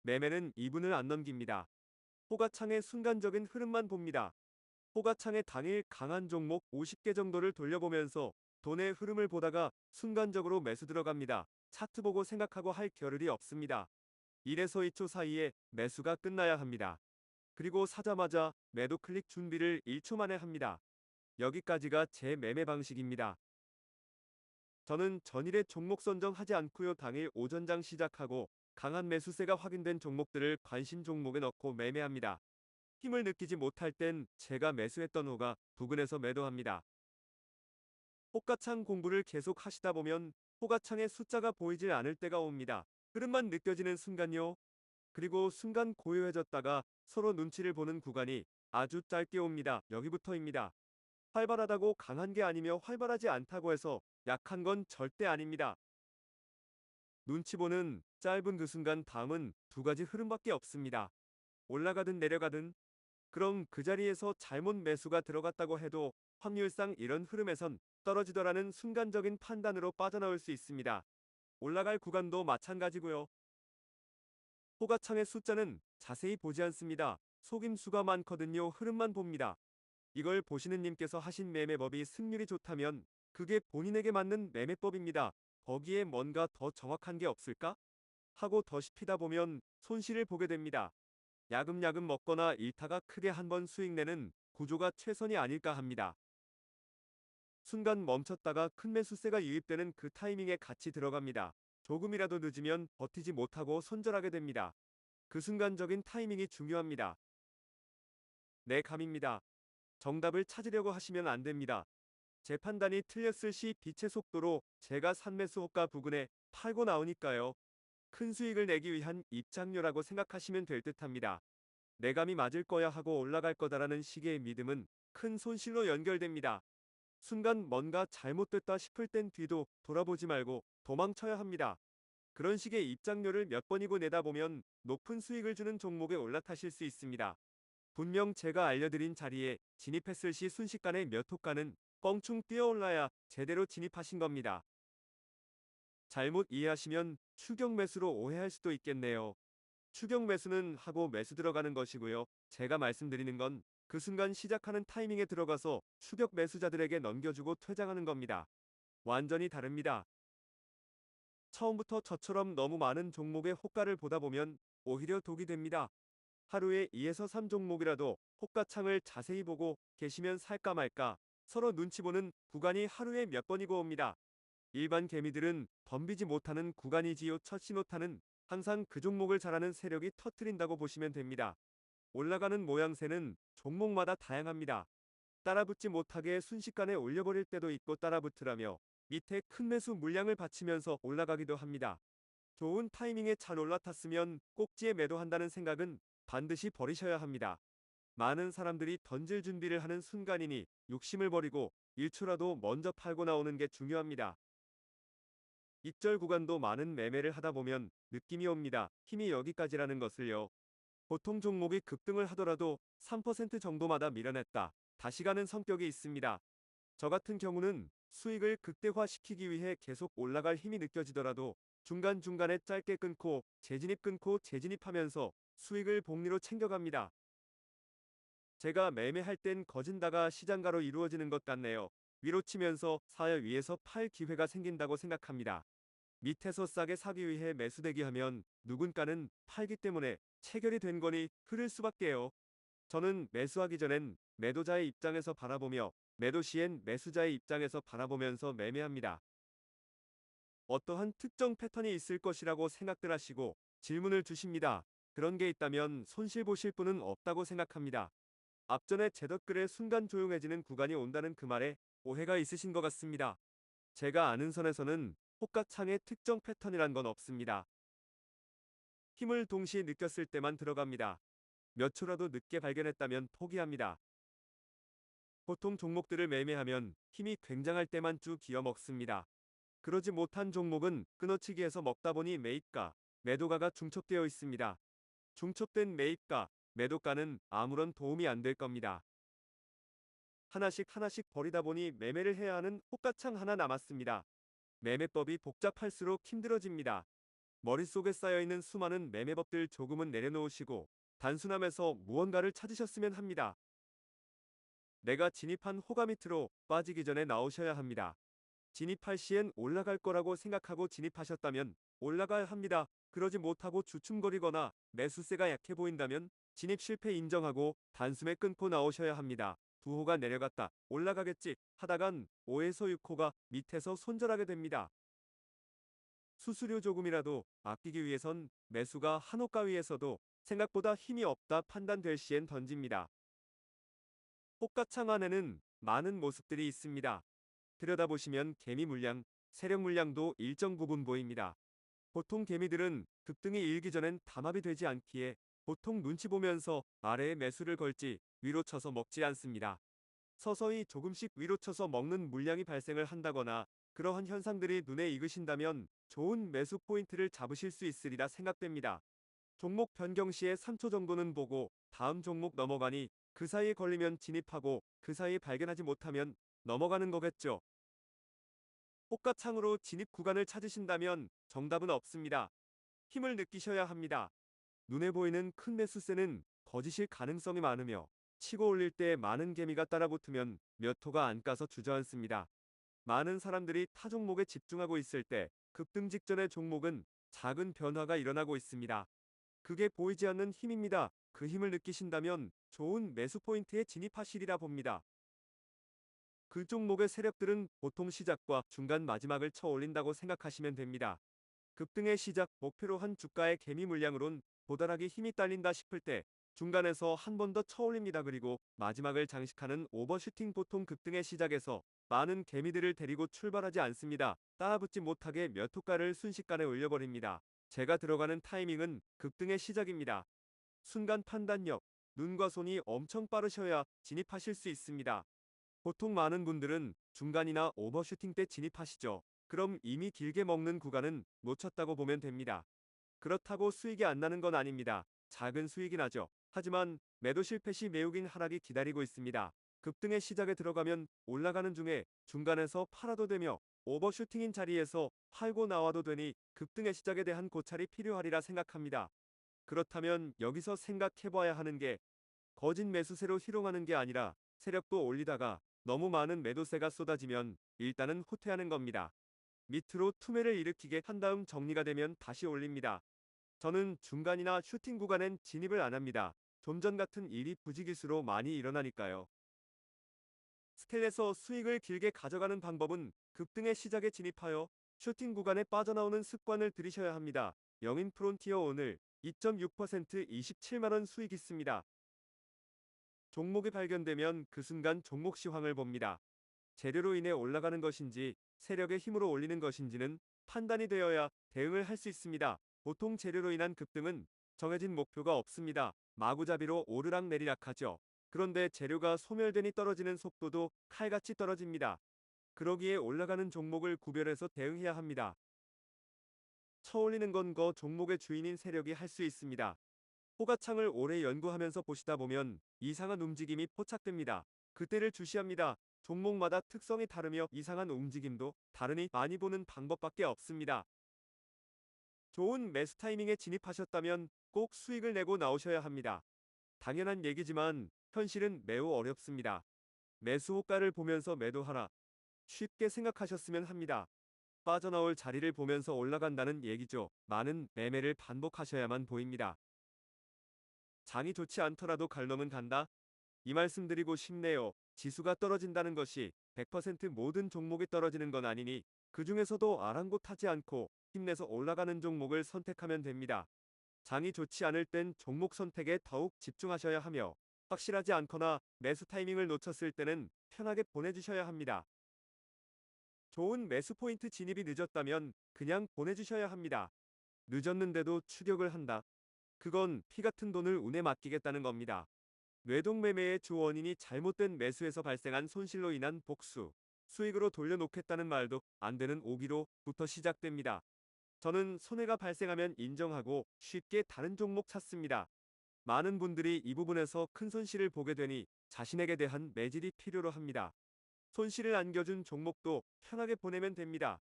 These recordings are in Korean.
매매는 2분을 안 넘깁니다. 호가창의 순간적인 흐름만 봅니다. 호가창의 당일 강한 종목 50개 정도를 돌려보면서 돈의 흐름을 보다가 순간적으로 매수 들어갑니다. 차트 보고 생각하고 할 겨를이 없습니다. 1에서 2초 사이에 매수가 끝나야 합니다. 그리고 사자마자 매도 클릭 준비를 1초 만에 합니다. 여기까지가 제 매매 방식입니다. 저는 전일에 종목 선정하지 않고요. 당일 오전장 시작하고 강한 매수세가 확인된 종목들을 관심 종목에 넣고 매매합니다. 힘을 느끼지 못할 땐 제가 매수했던 호가 부근에서 매도합니다. 호가창 공부를 계속 하시다 보면 호가창의 숫자가 보이질 않을 때가 옵니다. 흐름만 느껴지는 순간요. 그리고 순간 고요해졌다가 서로 눈치를 보는 구간이 아주 짧게 옵니다. 여기부터입니다. 활발하다고 강한 게 아니며 활발하지 않다고 해서 약한 건 절대 아닙니다. 눈치 보는 짧은 그 순간 다음은 두 가지 흐름밖에 없습니다. 올라가든 내려가든. 그럼 그 자리에서 잘못 매수가 들어갔다고 해도 확률상 이런 흐름에선 떨어지더라는 순간적인 판단으로 빠져나올 수 있습니다. 올라갈 구간도 마찬가지고요. 호가창의 숫자는 자세히 보지 않습니다. 속임수가 많거든요. 흐름만 봅니다. 이걸 보시는 님께서 하신 매매법이 승률이 좋다면 그게 본인에게 맞는 매매법입니다. 거기에 뭔가 더 정확한 게 없을까? 하고 더 씹히다 보면 손실을 보게 됩니다. 야금야금 먹거나 일타가 크게 한번 수익 내는 구조가 최선이 아닐까 합니다. 순간 멈췄다가 큰 매수세가 유입되는 그 타이밍에 같이 들어갑니다. 조금이라도 늦으면 버티지 못하고 손절하게 됩니다. 그 순간적인 타이밍이 중요합니다. 내 감입니다. 정답을 찾으려고 하시면 안 됩니다. 제 판단이 틀렸을 시 빛의 속도로 제가 산매수 호가 부근에 팔고 나오니까요. 큰 수익을 내기 위한 입장료라고 생각하시면 될 듯합니다. 내감이 맞을 거야 하고 올라갈 거다라는 식의 믿음은 큰 손실로 연결됩니다. 순간 뭔가 잘못됐다 싶을 땐 뒤도 돌아보지 말고 도망쳐야 합니다. 그런 식의 입장료를 몇 번이고 내다 보면 높은 수익을 주는 종목에 올라타실 수 있습니다. 분명 제가 알려드린 자리에 진입했을 시 순식간에 몇 호가는 껑충 뛰어올라야 제대로 진입하신 겁니다. 잘못 이해하시면 추격 매수로 오해할 수도 있겠네요. 추격 매수는 하고 매수 들어가는 것이고요. 제가 말씀드리는 건 그 순간 시작하는 타이밍에 들어가서 추격 매수자들에게 넘겨주고 퇴장하는 겁니다. 완전히 다릅니다. 처음부터 저처럼 너무 많은 종목의 호가를 보다 보면 오히려 독이 됩니다. 하루에 2에서 3종목이라도 호가창을 자세히 보고 계시면 살까 말까 서로 눈치 보는 구간이 하루에 몇 번이고 옵니다. 일반 개미들은 덤비지 못하는 구간이지요. 첫 신호탄은 항상 그 종목을 잘하는 세력이 터트린다고 보시면 됩니다. 올라가는 모양새는 종목마다 다양합니다. 따라붙지 못하게 순식간에 올려버릴 때도 있고 따라붙으라며 밑에 큰 매수 물량을 받치면서 올라가기도 합니다. 좋은 타이밍에 잘 올라탔으면 꼭지에 매도한다는 생각은 반드시 버리셔야 합니다. 많은 사람들이 던질 준비를 하는 순간이니 욕심을 버리고 1초라도 먼저 팔고 나오는 게 중요합니다. 입절 구간도 많은 매매를 하다 보면 느낌이 옵니다. 힘이 여기까지라는 것을요. 보통 종목이 급등을 하더라도 3% 정도마다 밀어냈다 다시 가는 성격이 있습니다. 저 같은 경우는 수익을 극대화시키기 위해 계속 올라갈 힘이 느껴지더라도 중간중간에 짧게 끊고 재진입하면서 수익을 복리로 챙겨갑니다. 제가 매매할 땐 거진다가 시장가로 이루어지는 것 같네요. 위로 치면서 사야 위에서 팔 기회가 생긴다고 생각합니다. 밑에서 싸게 사기 위해 매수대기하면 누군가는 팔기 때문에 체결이 된 거니 흐를 수밖에요. 저는 매수하기 전엔 매도자의 입장에서 바라보며 매도 시엔 매수자의 입장에서 바라보면서 매매합니다. 어떠한 특정 패턴이 있을 것이라고 생각들 하시고 질문을 주십니다. 그런 게 있다면 손실 보실 분은 없다고 생각합니다. 앞전에 제 댓글에 순간 조용해지는 구간이 온다는 그 말에 오해가 있으신 것 같습니다. 제가 아는 선에서는 호가창의 특정 패턴이란 건 없습니다. 힘을 동시에 느꼈을 때만 들어갑니다. 몇 초라도 늦게 발견했다면 포기합니다. 보통 종목들을 매매하면 힘이 굉장할 때만 쭉 기어 먹습니다. 그러지 못한 종목은 끊어치기해서 먹다 보니 매입가, 매도가가 중첩되어 있습니다. 중첩된 매입가, 매도가는 아무런 도움이 안 될 겁니다. 하나씩 하나씩 버리다 보니 매매를 해야 하는 호가창 하나 남았습니다. 매매법이 복잡할수록 힘들어집니다. 머릿속에 쌓여있는 수많은 매매법들 조금은 내려놓으시고 단순함에서 무언가를 찾으셨으면 합니다. 내가 진입한 호가 밑으로 빠지기 전에 나오셔야 합니다. 진입할 시엔 올라갈 거라고 생각하고 진입하셨다면 올라가야 합니다. 그러지 못하고 주춤거리거나 매수세가 약해 보인다면 진입 실패 인정하고 단숨에 끊고 나오셔야 합니다. 두 호가 내려갔다 올라가겠지 하다간 5에서 6호가 밑에서 손절하게 됩니다. 수수료 조금이라도 아끼기 위해선 매수가 한 호가 위에서도 생각보다 힘이 없다 판단될 시엔 던집니다. 호가창 안에는 많은 모습들이 있습니다. 들여다보시면 개미 물량, 세력 물량도 일정 부분 보입니다. 보통 개미들은 급등이 일기 전엔 담합이 되지 않기에 보통 눈치 보면서 아래에 매수를 걸지 위로 쳐서 먹지 않습니다. 서서히 조금씩 위로 쳐서 먹는 물량이 발생을 한다거나 그러한 현상들이 눈에 익으신다면 좋은 매수 포인트를 잡으실 수 있으리라 생각됩니다. 종목 변경 시에 3초 정도는 보고 다음 종목 넘어가니 그 사이에 걸리면 진입하고 그 사이에 발견하지 못하면 넘어가는 거겠죠. 호가창으로 진입 구간을 찾으신다면 정답은 없습니다. 힘을 느끼셔야 합니다. 눈에 보이는 큰 매수세는 거짓일 가능성이 많으며 치고 올릴 때 많은 개미가 따라붙으면 몇 호가 안 가서 주저앉습니다. 많은 사람들이 타 종목에 집중하고 있을 때 급등 직전의 종목은 작은 변화가 일어나고 있습니다. 그게 보이지 않는 힘입니다. 그 힘을 느끼신다면 좋은 매수 포인트에 진입하시리라 봅니다. 그 종목의 세력들은 보통 시작과 중간 마지막을 쳐 올린다고 생각하시면 됩니다. 급등의 시작 목표로 한 주가의 개미 물량으론 도달하기 힘이 딸린다 싶을 때 중간에서 한 번 더 쳐 올립니다. 그리고 마지막을 장식하는 오버슈팅 보통 급등의 시작에서 많은 개미들을 데리고 출발하지 않습니다. 따라붙지 못하게 몇 호가를 순식간에 올려버립니다. 제가 들어가는 타이밍은 급등의 시작입니다. 순간 판단력, 눈과 손이 엄청 빠르셔야 진입하실 수 있습니다. 보통 많은 분들은 중간이나 오버슈팅 때 진입하시죠. 그럼 이미 길게 먹는 구간은 놓쳤다고 보면 됩니다. 그렇다고 수익이 안 나는 건 아닙니다. 작은 수익이 나죠. 하지만 매도 실패 시 매우긴 하락이 기다리고 있습니다. 급등의 시작에 들어가면 올라가는 중에 중간에서 팔아도 되며 오버슈팅인 자리에서 팔고 나와도 되니 급등의 시작에 대한 고찰이 필요하리라 생각합니다. 그렇다면 여기서 생각해봐야 하는 게 거짓 매수세로 희롱하는 게 아니라 세력도 올리다가 너무 많은 매도세가 쏟아지면 일단은 후퇴하는 겁니다. 밑으로 투매를 일으키게 한 다음 정리가 되면 다시 올립니다. 저는 중간이나 슈팅 구간엔 진입을 안 합니다. 좀 전 같은 일이 부지기수로 많이 일어나니까요. 스텔에서 수익을 길게 가져가는 방법은 급등의 시작에 진입하여 슈팅 구간에 빠져나오는 습관을 들이셔야 합니다. 영인 프론티어 오늘 2.6% 27만원 수익 있습니다. 종목이 발견되면 그 순간 종목 시황을 봅니다. 재료로 인해 올라가는 것인지 세력의 힘으로 올리는 것인지는 판단이 되어야 대응을 할 수 있습니다. 보통 재료로 인한 급등은 정해진 목표가 없습니다. 마구잡이로 오르락 내리락 하죠. 그런데 재료가 소멸되니 떨어지는 속도도 칼같이 떨어집니다. 그러기에 올라가는 종목을 구별해서 대응해야 합니다. 쳐올리는 건 거 종목의 주인인 세력이 할 수 있습니다. 호가창을 오래 연구하면서 보시다 보면 이상한 움직임이 포착됩니다. 그때를 주시합니다. 종목마다 특성이 다르며 이상한 움직임도 다르니 많이 보는 방법밖에 없습니다. 좋은 매수 타이밍에 진입하셨다면 꼭 수익을 내고 나오셔야 합니다. 당연한 얘기지만 현실은 매우 어렵습니다. 매수 호가를 보면서 매도하라. 쉽게 생각하셨으면 합니다. 빠져나올 자리를 보면서 올라간다는 얘기죠. 많은 매매를 반복하셔야만 보입니다. 장이 좋지 않더라도 갈 놈은 간다? 이 말씀 드리고 싶네요. 지수가 떨어진다는 것이 100% 모든 종목이 떨어지는 건 아니니 그 중에서도 아랑곳하지 않고 힘내서 올라가는 종목을 선택하면 됩니다. 장이 좋지 않을 땐 종목 선택에 더욱 집중하셔야 하며 확실하지 않거나 매수 타이밍을 놓쳤을 때는 편하게 보내주셔야 합니다. 좋은 매수 포인트 진입이 늦었다면 그냥 보내주셔야 합니다. 늦었는데도 추격을 한다. 그건 피 같은 돈을 운에 맡기겠다는 겁니다. 뇌동매매의 주 원인이 잘못된 매수에서 발생한 손실로 인한 복수, 수익으로 돌려놓겠다는 말도 안 되는 오기로부터 시작됩니다. 저는 손해가 발생하면 인정하고 쉽게 다른 종목 찾습니다. 많은 분들이 이 부분에서 큰 손실을 보게 되니 자신에게 대한 매질이 필요로 합니다. 손실을 안겨준 종목도 편하게 보내면 됩니다.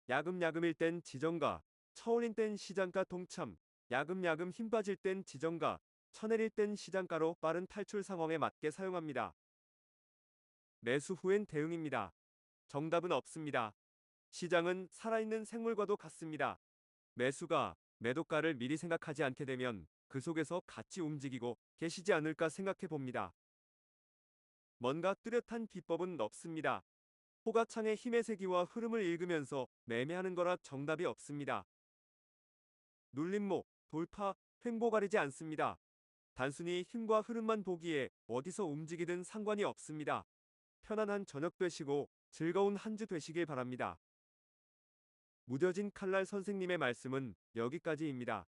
야금야금일 땐 지정가, 처올린 땐 시장가 동참, 야금야금 힘 빠질 땐 지정가, 쳐내릴 땐 시장가로 빠른 탈출 상황에 맞게 사용합니다. 매수 후엔 대응입니다. 정답은 없습니다. 시장은 살아있는 생물과도 같습니다. 매수가 매도가를 미리 생각하지 않게 되면 그 속에서 같이 움직이고 계시지 않을까 생각해 봅니다. 뭔가 뚜렷한 비법은 없습니다. 호가창의 힘의 세기와 흐름을 읽으면서 매매하는 거라 정답이 없습니다. 눌림목, 돌파, 횡보 가리지 않습니다. 단순히 힘과 흐름만 보기에 어디서 움직이든 상관이 없습니다. 편안한 저녁 되시고 즐거운 한 주 되시길 바랍니다. 무뎌진 칼날 선생님의 말씀은 여기까지입니다.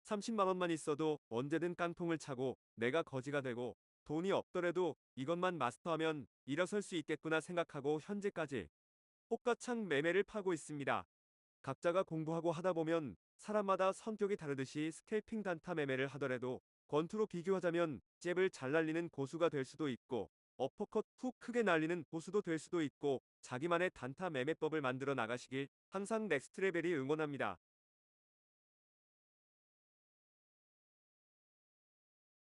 30만 원만 있어도 언제든 깡통을 차고 내가 거지가 되고 돈이 없더라도 이것만 마스터하면 일어설 수 있겠구나 생각하고 현재까지 호가창 매매를 파고 있습니다. 각자가 공부하고 하다 보면 사람마다 성격이 다르듯이 스캘핑 단타 매매를 하더라도 권투로 비교하자면 잽을 잘 날리는 고수가 될 수도 있고 어퍼컷 훅 크게 날리는 고수도 될 수도 있고 자기만의 단타 매매법을 만들어 나가시길 항상 넥스트레벨이 응원합니다.